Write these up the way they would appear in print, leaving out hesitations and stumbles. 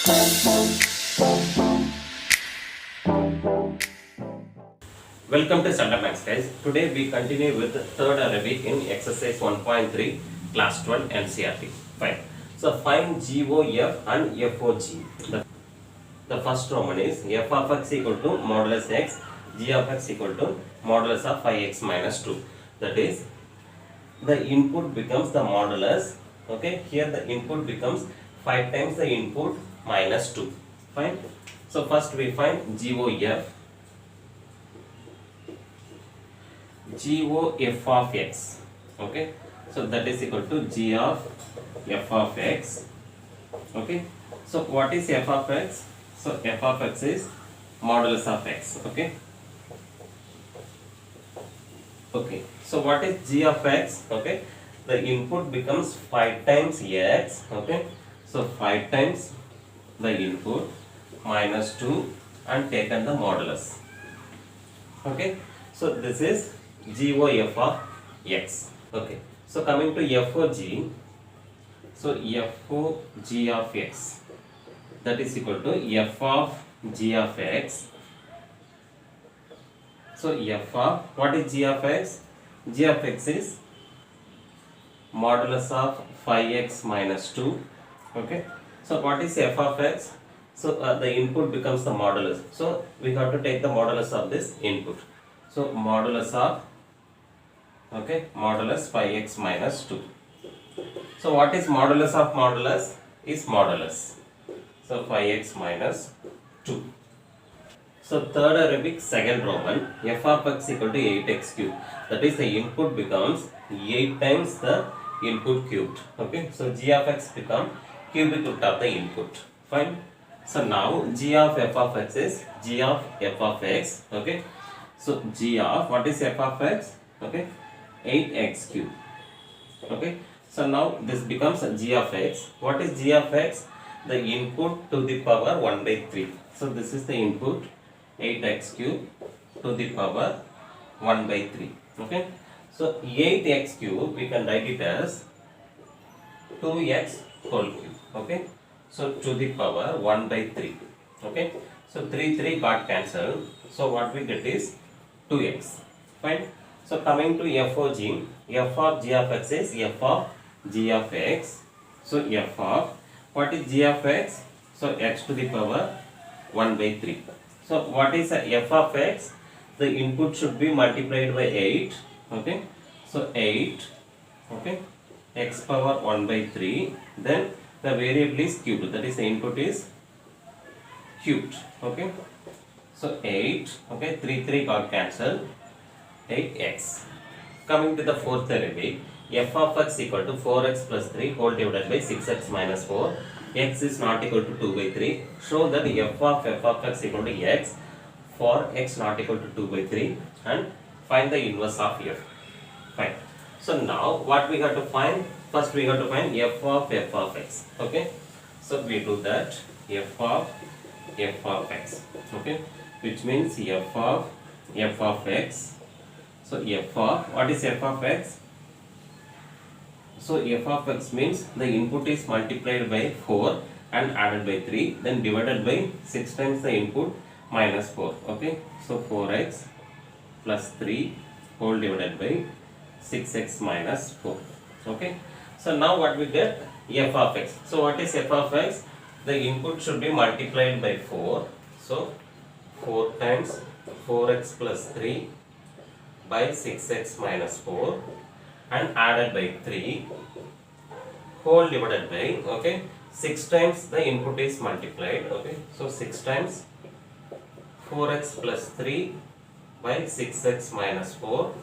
Welcome to Standard Maths guys. Today we continue with third Arabic in exercise 1.3 class 12 NCERT. Fine. So find GOF and FOG. The first Roman is f of x equal to modulus x, g of x equal to modulus of 5x minus 2. That is, the input becomes the modulus. Okay, here the input becomes 5 times the input minus 2. Fine. So first we find GOF. GOF of x. Okay, so that is equal to g of f of x. Okay, so what is f of x? So f of x is modulus of x. Okay, okay, so what is g of x? Okay, the input becomes 5 times x. Okay, so 5 times the input minus 2 and taken the modulus. Okay, so this is GOF of x. Okay, so coming to FOG, so FOG of x, that is equal to f of g of x. So f of, what is g of x? G of x is modulus of 5x minus 2. Okay, so what is f of x? So the input becomes the modulus. So we have to take the modulus of this input. So modulus of, okay, modulus 5x minus 2. So what is modulus of modulus? Is modulus. So 5x minus 2. So third Arabic second Roman, f of x equal to 8x cubed. That is, the input becomes 8 times the input cubed. Okay, so g of x become cubic root of the input. Fine. So now g of f of x is g of f of x. Okay, so g of, what is f of x? Okay, 8x cube. Okay, so now this becomes g of x. What is g of x? The input to the power 1 by 3. So this is the input, 8x cube to the power 1 by 3. Okay, so 8x cube we can write it as 2x whole cube. Okay, so to the power 1 by 3. Okay, so 3 got cancelled. So what we get is 2x. Fine. So coming to FOG, f of g of x is f of g of x. So f of, what is g of x? So x to the power 1 by 3. So what is f of x? The input should be multiplied by 8. Okay, so 8. Okay, x power 1 by 3. Then the variable is cubed. That is, the input is cubed. Okay, so 8. Okay, 3 got cancelled. 8x. Coming to the fourth Arabic, f of x equal to 4x plus 3 whole divided by 6x minus 4. X is not equal to 2 by 3. Show that f of x equal to x for x not equal to 2 by 3 and find the inverse of f. Fine. So now what we have to find? First we have to find f of x. Okay. So we do that, f of x. Okay. Which means f of x. So f of, what is f of x? So f of x means the input is multiplied by 4 and added by 3, then divided by 6 times the input minus 4. Okay, so 4x plus 3 whole divided by 6x minus 4. Okay, so now what we get? F of x. So what is f of x? The input should be multiplied by 4. So 4 times 4x plus 3 by 6x minus 4 and added by 3 whole divided by, okay, 6 times the input is multiplied. Okay, so 6 times 4x plus 3 by 6x minus 4,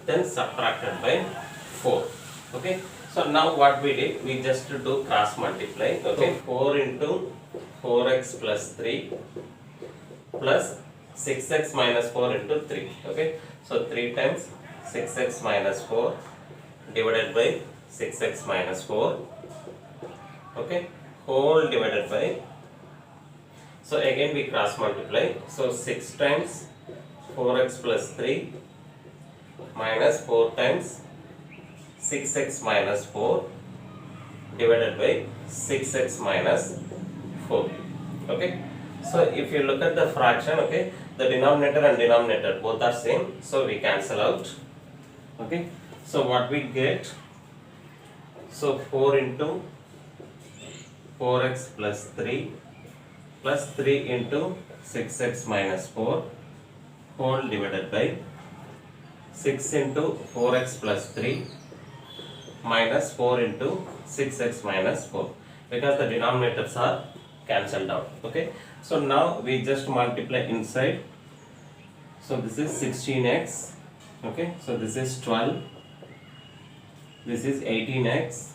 then subtracted by 4. Okay, so now what we did, we just do cross multiply. Okay, 4 into 4x plus 3 plus 6x minus 4 into 3. Okay, so 3 times 6x minus 4 divided by 6x minus 4. Okay, whole divided by, so again we cross multiply. So 6 times 4x plus 3 minus 4 times 6x minus 4 divided by 6x minus 4. Okay, so if you look at the fraction, okay, the denominator and denominator both are same, so we cancel out. Okay, so what we get, so 4 into 4x plus 3 plus 3 into 6x minus 4 whole divided by 6 into 4x plus 3 minus 4 into 6x minus 4, because the denominators are cancelled out. Okay, so now we just multiply inside. So this is 16x. Okay, so this is 12, this is 18x.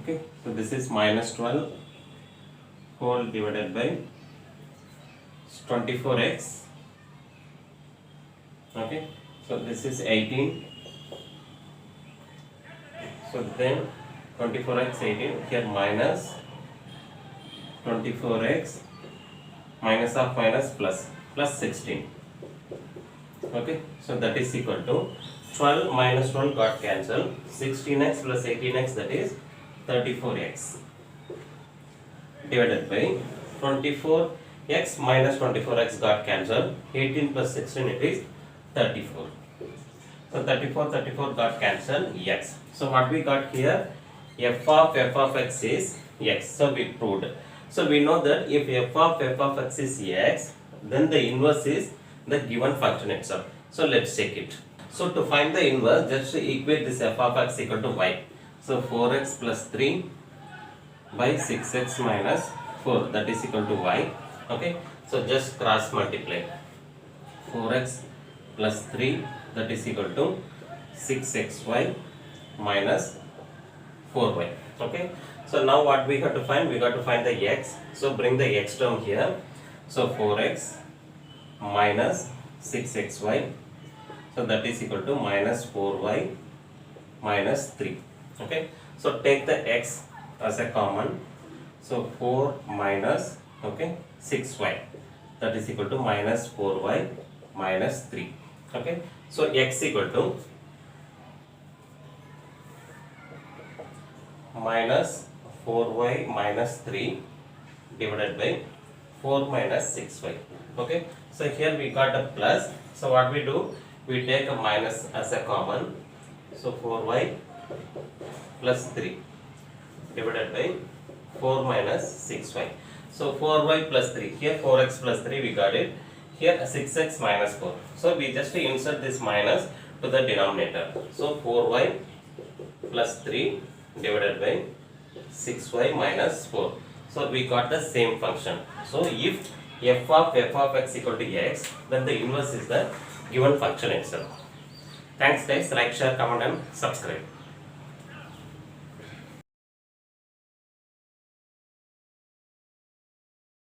Okay, so this is minus 12 whole divided by 24x. Okay, so this is 18. So then 24x 18, here minus 24x minus of minus plus 16. Okay, so that is equal to 12 minus 12 got cancelled, 16x plus 18x, that is 34x, divided by 24x minus 24x got cancelled, 18 plus 16, it is 34. So 34 got cancelled, x. So what we got here, f of x is x. So we proved. So we know that if f of x is x, then the inverse is the given function itself. So let's check it. So to find the inverse, just equate this f of x equal to y. So 4x plus 3 by 6x minus 4, that is equal to y. Okay, so just cross multiply. 4x plus 3, that is equal to 6xy minus 4y. Okay, so now what we have to find? We got to find the x. So bring the x term here. So 4x minus 6xy, so that is equal to minus 4y minus 3. Okay, so take the x as a common. So 4 minus, okay, 6y, that is equal to minus 4y minus 3. Okay, so x equal to minus 4y minus 3 divided by 4 minus 6y. Okay, so here we got a plus. So what we do? We take a minus as a common. So 4y plus 3 divided by 4 minus 6y. So 4y plus 3. Here 4x plus 3 we got it. Here 6x minus 4. So we just insert this minus to the denominator. So 4y plus 3 divided by 6y minus 4. So we got the same function. So if f of x equal to x, then the inverse is the given function itself. Thanks guys, like, share, comment and subscribe.